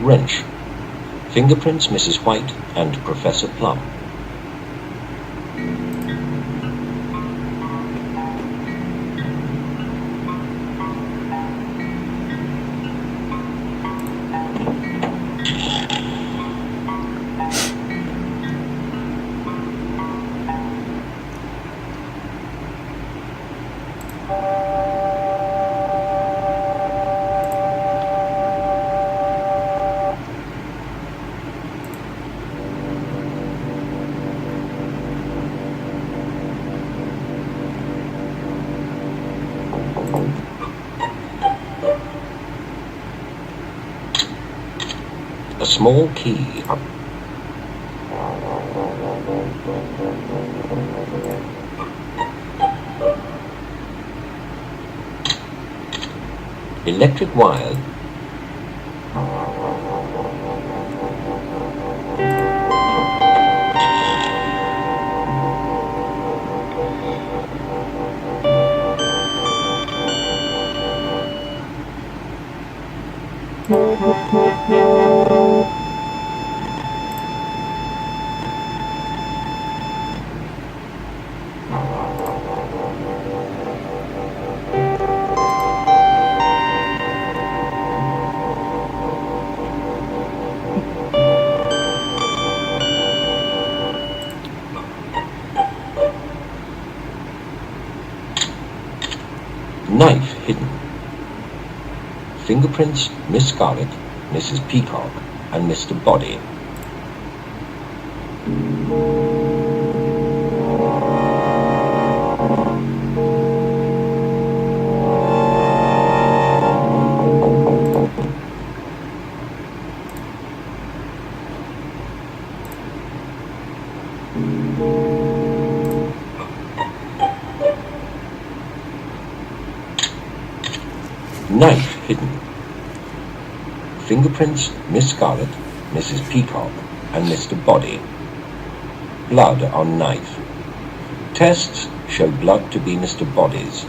Wrench. Fingerprints Mrs. White and Professor Plum. A small key. Electric wire. Knife hidden. Fingerprints Miss Scarlet, Mrs. Peacock, and Mr. Body. Knife hidden. Fingerprints Miss Scarlet, Mrs. Peacock, and Mr. Body. Blood on knife. Tests show blood to be Mr. Body's.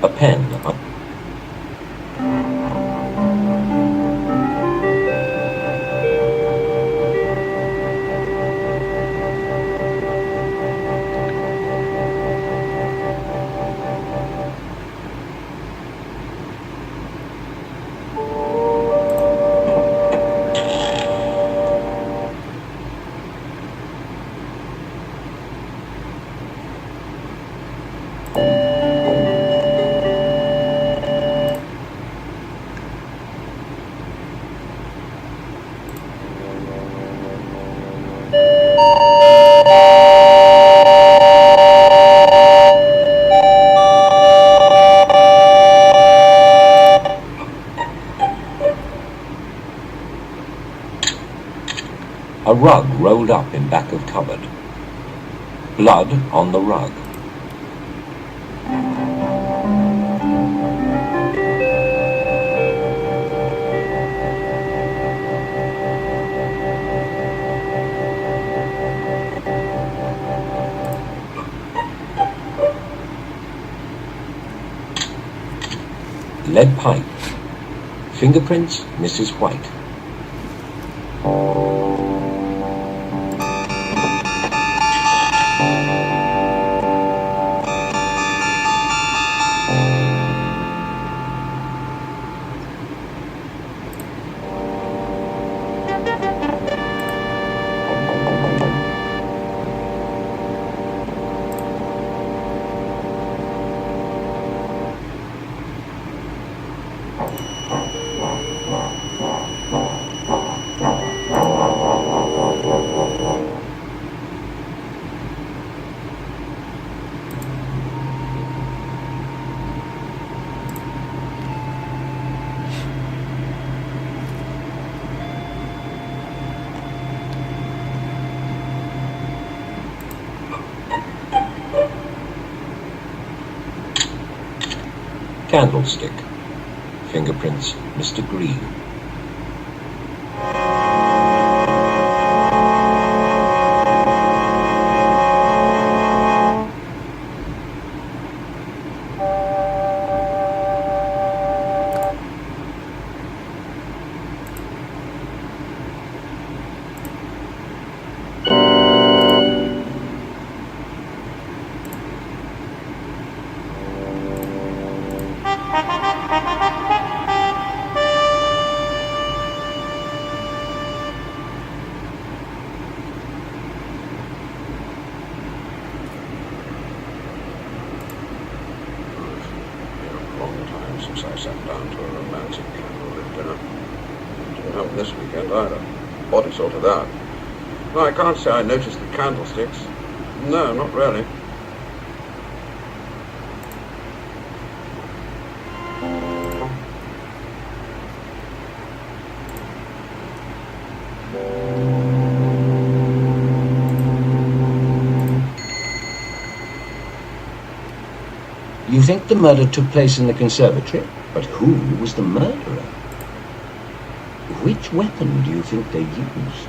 A pen. A rug rolled up in back of cupboard. Blood on the rug. Lead pipe. Fingerprints Mrs. White. Candlestick. Fingerprints, Mr. Green. Since I sat down to a romantic candlelit dinner. Didn't happen this weekend either. Body sorted that. No, I can't say I noticed the candlesticks. No, not really. You think the murder took place in the conservatory? But who was the murderer? Which weapon do you think they used?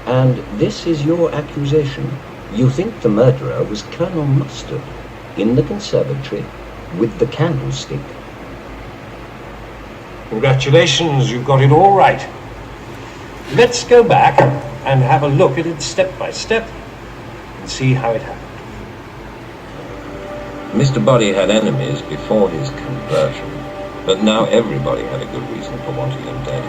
And this is your accusation. You think the murderer was Colonel Mustard in the conservatory with the candlestick? Congratulations, you've got it all right. Let's go back and have a look at it step by step and see how it happened. Mr. Body had enemies before his conversion, but now everybody had a good reason for wanting him dead.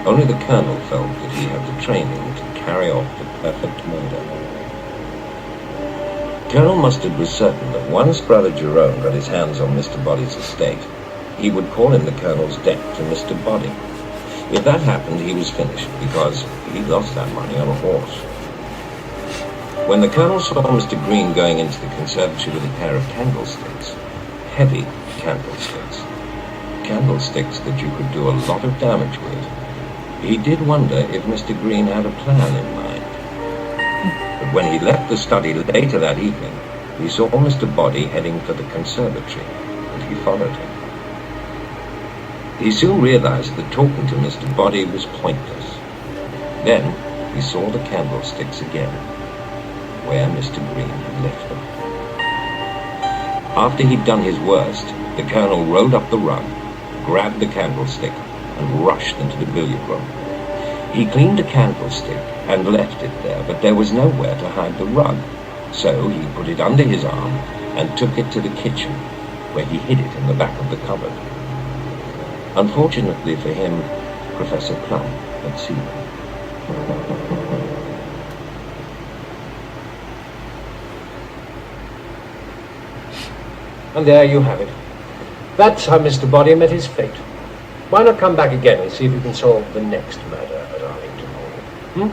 Only the Colonel felt that he had the training to carry off the perfect murder. Colonel Mustard was certain that once Brother Jerome got his hands on Mr. Body's estate, he would call in the Colonel's debt to Mr. Body. If that happened, he was finished, because he'd lost that money on a horse. When the Colonel saw Mr. Green going into the conservatory with a pair of candlesticks, heavy candlesticks, candlesticks that you could do a lot of damage with, he did wonder if Mr. Green had a plan in mind. But when he left the study later that evening, he saw Mr. Body heading for the conservatory, and he followed him. He soon realized that talking to Mr. Body was pointless. Then he saw the candlesticks again, where Mr. Green had left them. After he'd done his worst, the Colonel rolled up the rug, grabbed the candlestick, and rushed into the billiard room. He cleaned the candlestick and left it there, but there was nowhere to hide the rug, so he put it under his arm and took it to the kitchen, where he hid it in the back of the cupboard. Unfortunately for him, Professor Plum had seen it. And there you have it. That's how Mr. Body met his fate. Why not come back again and see if you can solve the next murder at Arlington Hall?